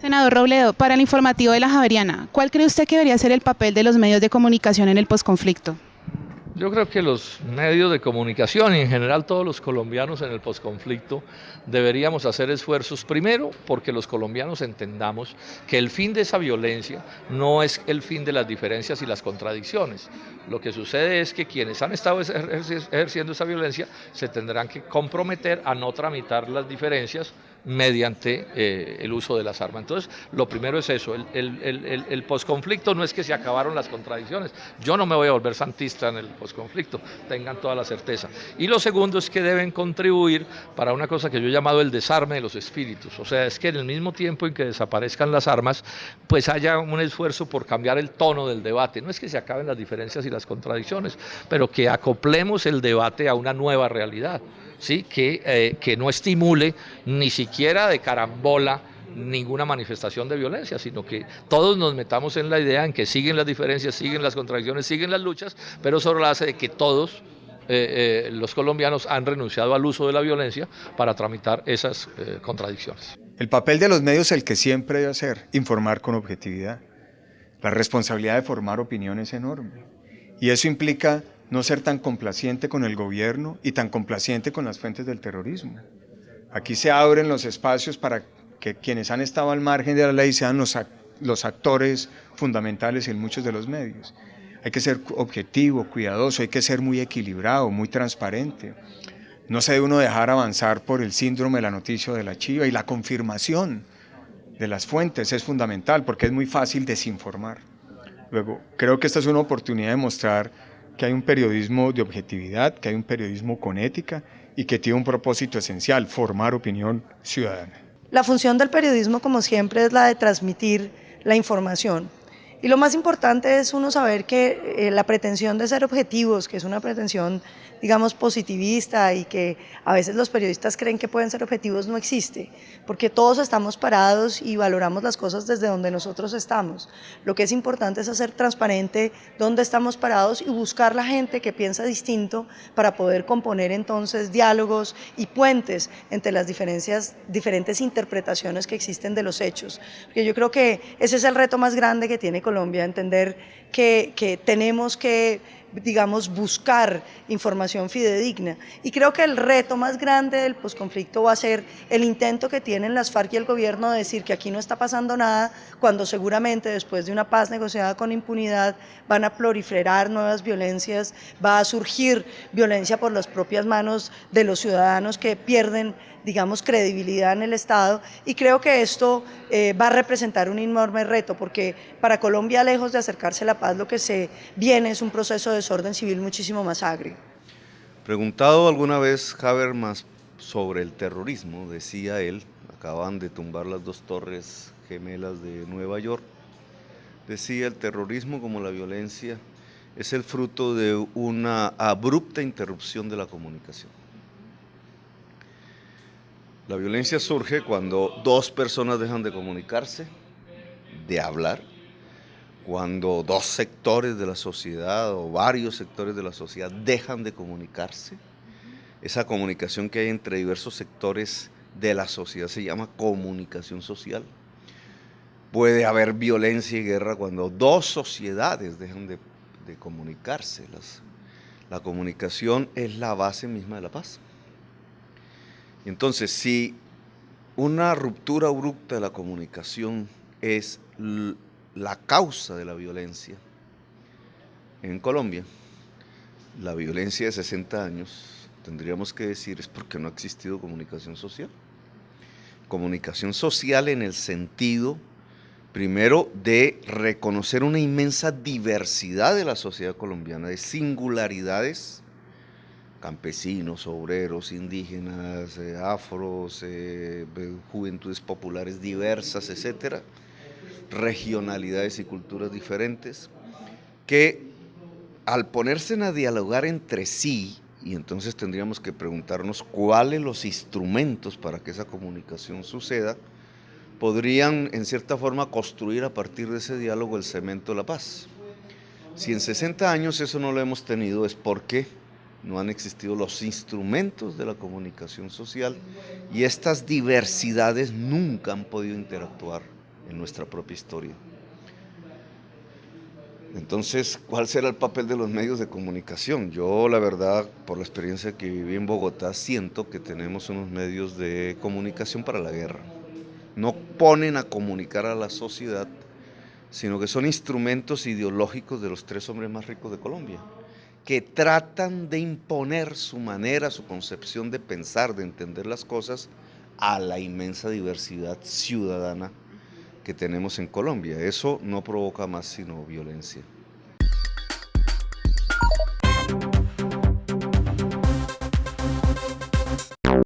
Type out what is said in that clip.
Senador Robledo, para el informativo de la Javeriana, ¿cuál cree usted que debería ser el papel de los medios de comunicación en el posconflicto? Yo creo que los medios de comunicación y en general todos los colombianos en el posconflicto deberíamos hacer esfuerzos primero porque los colombianos entendamos que el fin de esa violencia no es el fin de las diferencias y las contradicciones. Lo que sucede es que quienes han estado ejerciendo esa violencia se tendrán que comprometer a no tramitar las diferencias mediante el uso de las armas. Entonces, lo primero es eso, el posconflicto no es que se acabaron las contradicciones, yo no me voy a volver santista en el posconflicto, tengan toda la certeza. Y lo segundo es que deben contribuir para una cosa que yo he llamado el desarme de los espíritus, o sea, es que en el mismo tiempo en que desaparezcan las armas, pues haya un esfuerzo por cambiar el tono del debate, no es que se acaben las diferencias y las contradicciones, pero que acoplemos el debate a una nueva realidad. ¿Sí? Que no estimule ni siquiera de carambola ninguna manifestación de violencia, sino que todos nos metamos en la idea en que siguen las diferencias, siguen las contradicciones, siguen las luchas, pero sobre la base de que todos los colombianos han renunciado al uso de la violencia para tramitar esas contradicciones. El papel de los medios es el que siempre debe hacer, informar con objetividad. La responsabilidad de formar opinión es enorme y eso implica no ser tan complaciente con el gobierno y tan complaciente con las fuentes del terrorismo. Aquí se abren los espacios para que quienes han estado al margen de la ley sean los actores fundamentales en muchos de los medios. Hay que ser objetivo, cuidadoso, hay que ser muy equilibrado, muy transparente. No se debe uno dejar avanzar por el síndrome de la noticia o de la chiva, y la confirmación de las fuentes es fundamental porque es muy fácil desinformar. Luego, creo que esta es una oportunidad de mostrar que hay un periodismo de objetividad, que hay un periodismo con ética y que tiene un propósito esencial, formar opinión ciudadana. La función del periodismo, como siempre, es la de transmitir la información. Y lo más importante es uno saber que la pretensión de ser objetivos, que es una pretensión, digamos, positivista y que a veces los periodistas creen que pueden ser objetivos, no existe, porque todos estamos parados y valoramos las cosas desde donde nosotros estamos. Lo que es importante es hacer transparente dónde estamos parados y buscar la gente que piensa distinto para poder componer entonces diálogos y puentes entre las diferentes interpretaciones que existen de los hechos. Porque yo creo que ese es el reto más grande que tiene Colombia, entender que tenemos que, digamos, buscar información fidedigna. Y creo que el reto más grande del posconflicto va a ser el intento que tienen las FARC y el gobierno de decir que aquí no está pasando nada, cuando seguramente después de una paz negociada con impunidad van a proliferar nuevas violencias, va a surgir violencia por las propias manos de los ciudadanos que pierden, digamos, credibilidad en el Estado, y creo que esto va a representar un enorme reto, porque para Colombia, lejos de acercarse a la paz, lo que se viene es un proceso de desorden civil muchísimo más agrio. Preguntado alguna vez Habermas sobre el terrorismo, decía él, acaban de tumbar las dos torres gemelas de Nueva York, decía: el terrorismo, como la violencia, es el fruto de una abrupta interrupción de la comunicación. La violencia surge cuando dos personas dejan de comunicarse, de hablar, cuando dos sectores de la sociedad o varios sectores de la sociedad dejan de comunicarse. Esa comunicación que hay entre diversos sectores de la sociedad se llama comunicación social. Puede haber violencia y guerra cuando dos sociedades dejan de comunicarse. La comunicación es la base misma de la paz. Entonces, si una ruptura abrupta de la comunicación es la causa de la violencia en Colombia, la violencia de 60 años, tendríamos que decir, es porque no ha existido comunicación social. Comunicación social en el sentido, primero, de reconocer una inmensa diversidad de la sociedad colombiana, de singularidades, campesinos, obreros, indígenas, afros, juventudes populares diversas, etcétera, regionalidades y culturas diferentes, que al ponerse a dialogar entre sí, y entonces tendríamos que preguntarnos cuáles los instrumentos para que esa comunicación suceda, podrían en cierta forma construir a partir de ese diálogo el cemento de la paz. Si en 60 años eso no lo hemos tenido, es porque no han existido los instrumentos de la comunicación social y estas diversidades nunca han podido interactuar en nuestra propia historia. Entonces, ¿cuál será el papel de los medios de comunicación? Yo, la verdad, por la experiencia que viví en Bogotá, siento que tenemos unos medios de comunicación para la guerra. No ponen a comunicar a la sociedad, sino que son instrumentos ideológicos de los 3 hombres más ricos de Colombia, que tratan de imponer su manera, su concepción de pensar, de entender las cosas a la inmensa diversidad ciudadana que tenemos en Colombia. Eso no provoca más sino violencia.